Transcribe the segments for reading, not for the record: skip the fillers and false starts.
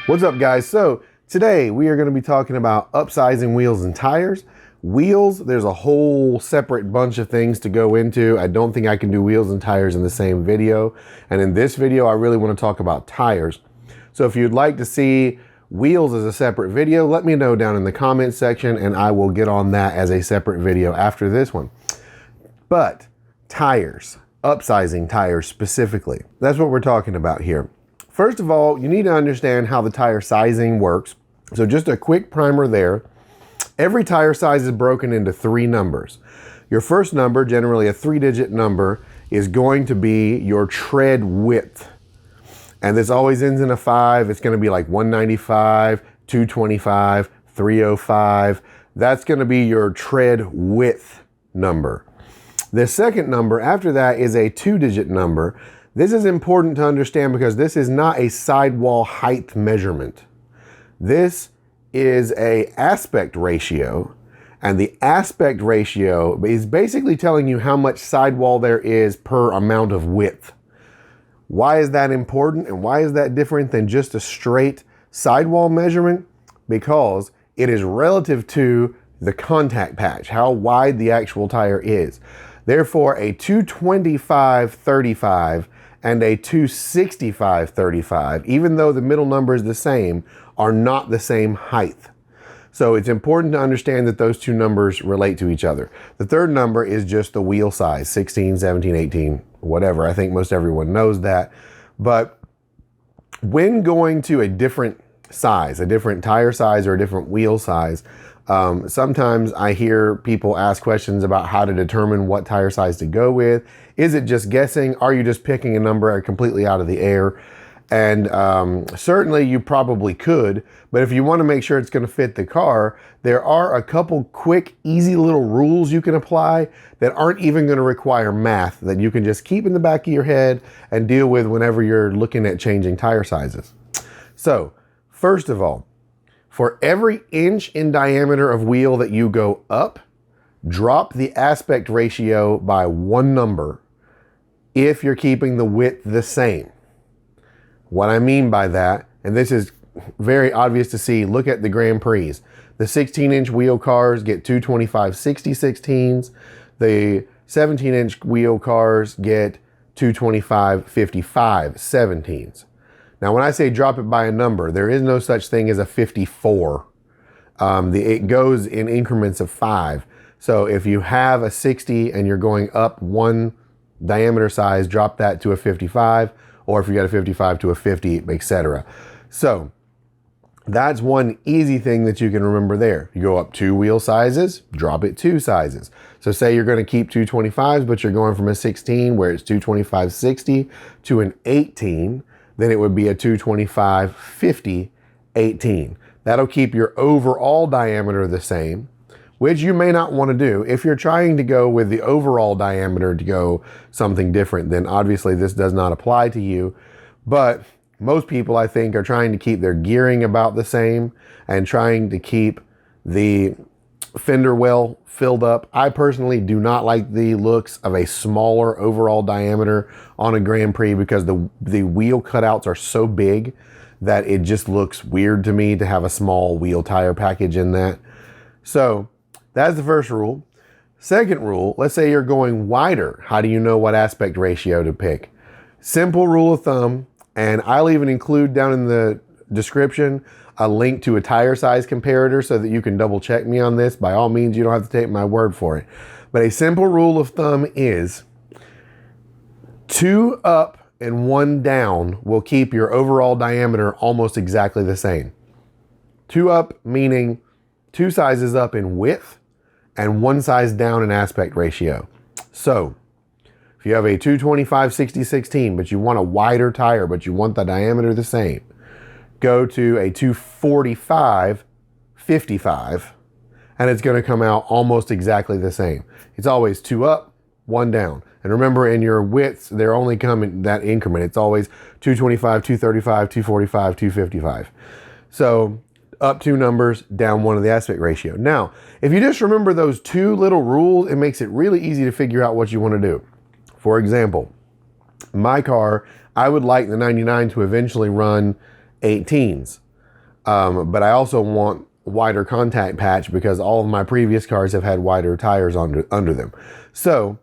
What's up, guys? So today we are going to be talking about upsizing wheels and tires. Wheels, there's a whole separate bunch of things to go into. I don't think I can do wheels and tires in the same video. And in this video, I really want to talk about tires. So if you'd like to see wheels as a separate video, let me know down in the comments section and I will get on that as a separate video after this one. But tires, upsizing tires specifically, that's what we're talking about here. First of all, you need to understand how the tire sizing works. So just a quick primer there. Every tire size is broken into 3 numbers. Your first number, generally a 3-digit number, is going to be your tread width. And this always ends in a 5. It's going to be like 195, 225, 305. That's going to be your tread width number. The second number after that is a 2-digit number. This is important to understand because this is not a sidewall height measurement. This is an aspect ratio, and the aspect ratio is basically telling you how much sidewall there is per amount of width. Why is that important and why is that different than just a straight sidewall measurement? Because it is relative to the contact patch, how wide the actual tire is. Therefore, a 225/35 and a 265/35, even though the middle number is the same, are not the same height. So it's important to understand that those two numbers relate to each other. The third number is just the wheel size, 16, 17, 18, whatever. I think most everyone knows that. But when going to a different size, a different tire size or a different wheel size, sometimes I hear people ask questions about how to determine what tire size to go with. Is it just guessing? Are you just picking a number completely out of the air? And certainly you probably could, but if you want to make sure it's going to fit the car, there are a couple quick, easy little rules you can apply that aren't even going to require math, that you can just keep in the back of your head and deal with whenever you're looking at changing tire sizes. So, first of all, for every inch in diameter of wheel that you go up, drop the aspect ratio by 1 number if you're keeping the width the same. What I mean by that, and this is very obvious to see, look at the Grand Prix. The 16-inch wheel cars get 225/60/16s. The 17-inch wheel cars get 225/55/17s. Now, when I say drop it by a number, there is no such thing as a 54. It goes in increments of 5. So if you have a 60 and you're going up 1 diameter size, drop that to a 55. Or if you got a 55 to a 50, etc. So that's one easy thing that you can remember there. You go up 2 wheel sizes, drop it 2 sizes. So say you're going to keep 225s, but you're going from a 16 where it's 225/60 to an 18, then it would be a 225/50/18. That'll keep your overall diameter the same, which you may not want to do. If you're trying to go with the overall diameter to go something different, then obviously this does not apply to you. But most people, I think, are trying to keep their gearing about the same and trying to keep the fender well filled up. I personally do not like the looks of a smaller overall diameter on a Grand Prix because the wheel cutouts are so big that it just looks weird to me to have a small wheel tire package in that. So that's the first rule. Second rule, let's say you're going wider. How do you know what aspect ratio to pick? Simple rule of thumb, and I'll even include down in the description a link to a tire size comparator so that you can double check me on this. By all means, you don't have to take my word for it. But a simple rule of thumb is 2 up and 1 down will keep your overall diameter almost exactly the same. 2 up meaning 2 sizes up in width and 1 size down in aspect ratio. So if you have a 225/60/16, but you want a wider tire, but you want the diameter the same, go to a 245/55, and it's going to come out almost exactly the same. It's always 2 up, 1 down. And remember, in your widths, they're only come in that increment. It's always 225, 235, 245, 255. So up 2 numbers, down 1 of the aspect ratio. Now, if you just remember those 2 little rules, it makes it really easy to figure out what you want to do. For example, my car, I would like the 99 to eventually run 18s. But I also want wider contact patch because all of my previous cars have had wider tires under them. So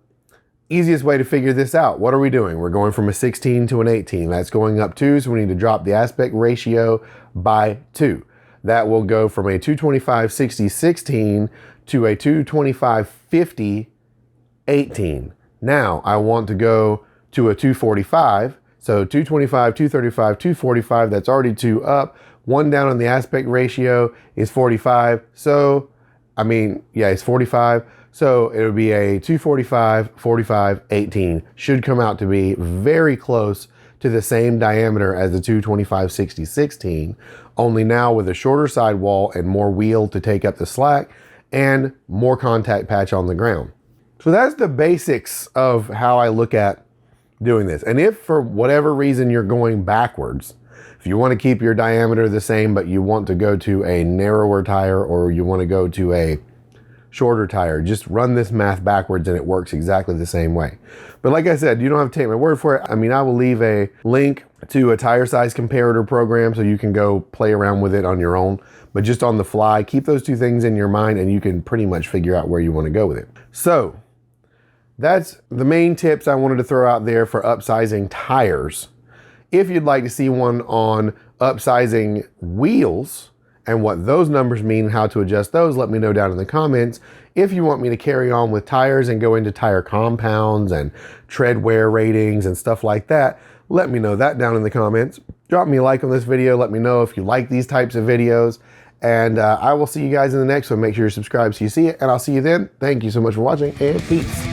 easiest way to figure this out, what are we doing? We're going from a 16 to an 18. That's going up 2, so we need to drop the aspect ratio by 2. That will go from a 225/60/16 to a 225/50/18. Now I want to go to a 245. So 225, 235, 245, that's already 2 up. 1 down on the aspect ratio is 45. So, it's 45. So it would be a 245, 45, 18. Should come out to be very close to the same diameter as the 225/60/16, only now with a shorter sidewall and more wheel to take up the slack and more contact patch on the ground. So that's the basics of how I look at doing this. And if for whatever reason you're going backwards, if you want to keep your diameter the same, but you want to go to a narrower tire or you want to go to a shorter tire, just run this math backwards and it works exactly the same way. But like I said, you don't have to take my word for it. I will leave a link to a tire size comparator program so you can go play around with it on your own. But just on the fly, keep those 2 things in your mind and you can pretty much figure out where you want to go with it. So that's the main tips I wanted to throw out there for upsizing tires. If you'd like to see one on upsizing wheels and what those numbers mean and how to adjust those, let me know down in the comments. If you want me to carry on with tires and go into tire compounds and tread wear ratings and stuff like that, let me know that down in the comments. Drop me a like on this video. Let me know if you like these types of videos. And I will see you guys in the next one. Make sure you're subscribed so you see it. And I'll see you then. Thank you so much for watching and peace.